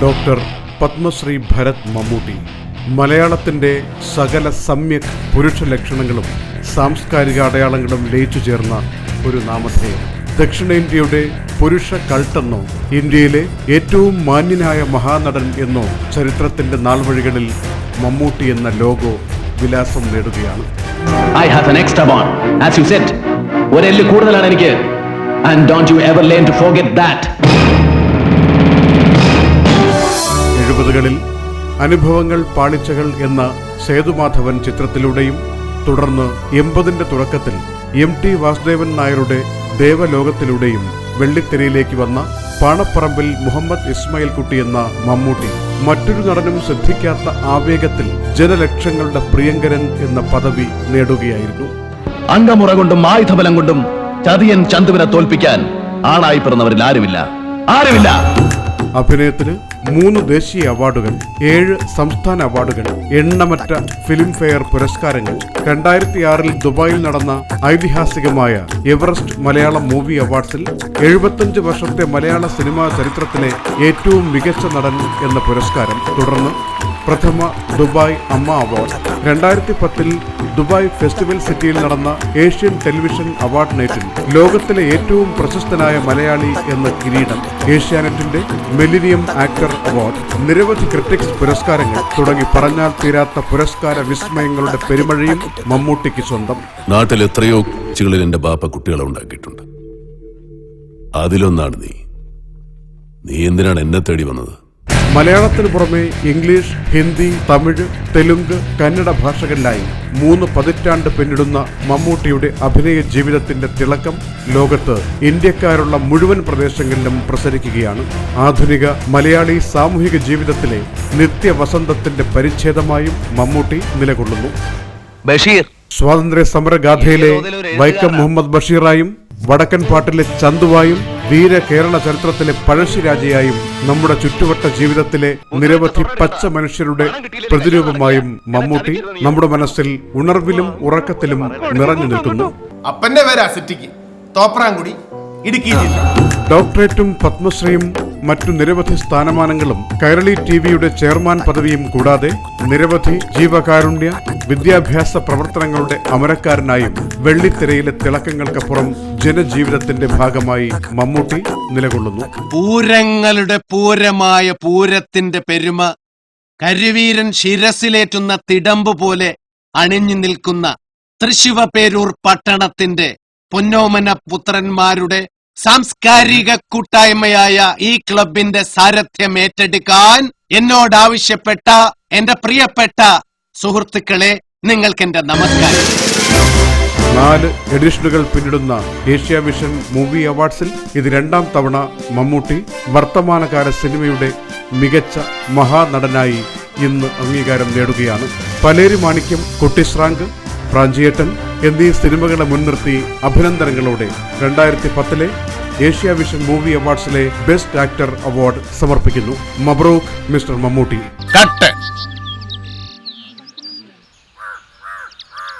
Doctor Padmashri Bharat Mammootty മലയാളത്തിൻ്റെ സകല സമ്യക് പുരുഷ ലക്ഷണങ്ങളും സാംസ്കാരിക അടയാളങ്ങളും ലയിച്ചു ചേർന്ന ഒരു നാമധേയം. ദക്ഷിണേന്ത്യയുടെ പുരുഷ കൾട്ടെന്നോ ഇന്ത്യയിലെ ഏറ്റവും മാന്യനായ മഹാനടൻ എന്നോ ചരിത്രത്തിൻ്റെ നാൾവഴികളിൽ മമ്മൂട്ടി എന്ന ലോഗോ വിലാസം നേടുകയാണ്. I have an extra bond, as you said. ഒരെല്ല് കൂടുതലാണ് എനിക്ക്. And don't you ever learn to forget that. 70കളിൽ അനുഭവങ്ങൾ പാളിച്ചകൾ എന്ന സേതുമാധവൻ ചിത്രത്തിലൂടെയും തുടർന്ന് 80ന്റെ തുടക്കത്തിൽ MT വാസുദേവൻ നായരുടെ ദേവലോകത്തിലൂടെയും വെള്ളിത്തിരയിലേക്ക് വന്ന പാണപ്പറമ്പിൽ മുഹമ്മദ് ഇസ്മായിൽ കുട്ടി എന്ന മമ്മൂട്ടി മറ്റൊരു നടനും ശ്രദ്ധിക്കാത്ത ആവേഗത്തിൽ ജനലക്ഷങ്ങളുടെ പ്രിയങ്കരൻ എന്ന പദവി നേടുകയായിരുന്നു. അംഗമുറ കൊണ്ടും ആയുധബലം കൊണ്ടും ചതിയൻ ചന്തുവിനെ തോൽപ്പിക്കാൻ ആണായി പിറന്നവരിൽ ആരുമില്ല. അഭിനയത്തിന് 3 ദേശീയ അവാർഡുകൾ, 7 സംസ്ഥാന അവാർഡുകൾ, എണ്ണമറ്റ ഫിലിം ഫെയർ പുരസ്കാരങ്ങൾ, 2006 ദുബായിൽ നടന്ന ഐതിഹാസികമായ എവറസ്റ്റ് മലയാളം മൂവി അവാർഡ്സിൽ 75 വർഷത്തെ മലയാള സിനിമാ ചരിത്രത്തിലെ ഏറ്റവും മികച്ച നടൻ എന്ന പുരസ്കാരം, തുടർന്ന് പ്രഥമ ദുബായ് അമ്മ അവാർഡ്, 2010 ദുബായ് ഫെസ്റ്റിവൽ സിറ്റിയിൽ നടന്ന ഏഷ്യൻ ടെലിവിഷൻ അവാർഡ് നൈറ്റിൽ ലോകത്തിലെ ഏറ്റവും പ്രശസ്തനായ മലയാളി എന്ന കിരീടം, ഏഷ്യാനെറ്റിന്റെ മില്ലേനിയം ആക്ടർ അവാർഡ്, നിരവധി ക്രിട്ടിക്സ് പുരസ്കാരങ്ങൾ തുടങ്ങി പറഞ്ഞാൽ തീരാത്ത പുരസ്കാര വിസ്മയങ്ങളുടെ പെരുമഴയും മമ്മൂട്ടിക്ക് സ്വന്തം. നാട്ടിൽ എത്രയോ കൊച്ചുകളിൽ എന്റെ ബാപ്പ കുട്ടികളെ ഉണ്ടാക്കിയിട്ടുണ്ട്. അതിലൊന്നാണ് നീ എന്തിനാണ് എന്നെ തേടി വന്നത്? മലയാളത്തിന് പുറമെ ഇംഗ്ലീഷ്, ഹിന്ദി, തമിഴ്, തെലുങ്ക്, കന്നഡ ഭാഷകളിലായി 3 പതിറ്റാണ്ട് പിന്നിടുന്ന മമ്മൂട്ടിയുടെ അഭിനയ ജീവിതത്തിന്റെ തിളക്കം ലോകത്ത് ഇന്ത്യക്കാരുള്ള മുഴുവൻ പ്രദേശങ്ങളിലും പ്രസരിക്കുകയാണ്. ആധുനിക മലയാളി സാമൂഹിക ജീവിതത്തിലെ നിത്യവസന്തത്തിന്റെ പരിച്ഛേദമായും മമ്മൂട്ടി നിലകൊള്ളുന്നു. സ്വാതന്ത്ര്യ സമരഗാഥയിലെ വൈക്കം മുഹമ്മദ് ബഷീറായും വടക്കൻ പാട്ടിലെ ചന്തുവായും വീര കേരള ചരിത്രത്തിലെ പഴശ്ശിരാജയായും നമ്മുടെ ചുറ്റുവട്ട ജീവിതത്തിലെ നിരവധി പച്ച മനുഷ്യരുടെ പ്രതിരൂപമായും മമ്മൂട്ടി നമ്മുടെ മനസ്സിൽ ഉണർവിലും ഉറക്കത്തിലും നിറഞ്ഞു നിൽക്കുന്നു. അപ്പന്റെ പേര് അസറ്റിക്ക് തോപ്രാംകുടി, ഇടുക്കി ജില്ല. ഡോക്ടറേറ്റും പത്മശ്രീയും മറ്റു നിരവധി സ്ഥാനമാനങ്ങളും കൈരളി ടിവിയുടെ ചെയർമാൻ പദവിയും കൂടാതെ നിരവധി ജീവകാരുണ്യ വിദ്യാഭ്യാസ പ്രവർത്തനങ്ങളുടെ അമരക്കാരനായും വെള്ളിത്തിരയിലെ തിളക്കങ്ങൾക്കപ്പുറം ജനജീവിതത്തിന്റെ ഭാഗമായി മമ്മൂട്ടി നിലകൊള്ളുന്നു. പൂരങ്ങളുടെ പൂരമായ പൂരത്തിന്റെ പെരുമ കരിവീരൻ ശിരസിലേറ്റുന്ന തിടമ്പ് പോലെ അണിഞ്ഞു നിൽക്കുന്ന തൃശ്ശിവപേരൂർ പട്ടണത്തിന്റെ പൊന്നോമന പുത്രന്മാരുടെ സാംസ്കാരിക കൂട്ടായ്മയായ ഈ ക്ലബിന്റെ സാരഥ്യം ഏറ്റെടുക്കാൻ എന്നോട് ആവശ്യപ്പെട്ട എന്റെ പ്രിയപ്പെട്ട സുഹൃത്തുക്കളെ, നിങ്ങൾക്ക് എന്റെ നമസ്കാരം. 4 എഡിഷനുകൾ പിന്നിടുന്ന ഏഷ്യ വിഷൻ മൂവി അവാർഡ്സിൽ ഇത് 2ാം തവണ മമ്മൂട്ടി വർത്തമാനകാല സിനിമയുടെ മികച്ച മഹാനടനായി ഇന്ന് അംഗീകാരം നേടുകയാണ്. പലേരി മാണിക്യം, കുട്ടിശ്രാങ്ക്, പ്രാഞ്ചിയേട്ടൻ എന്നീ സിനിമകളെ മുൻനിർത്തി അഭിനന്ദനങ്ങളോടെ 2010 ഏഷ്യ വിഷൻ മൂവി അവാർഡ്സിലെ ബെസ്റ്റ് ആക്ടർ അവാർഡ് സമർപ്പിക്കുന്നു. മബ്രൂക്ക് മിസ്റ്റർ മമ്മൂട്ടി.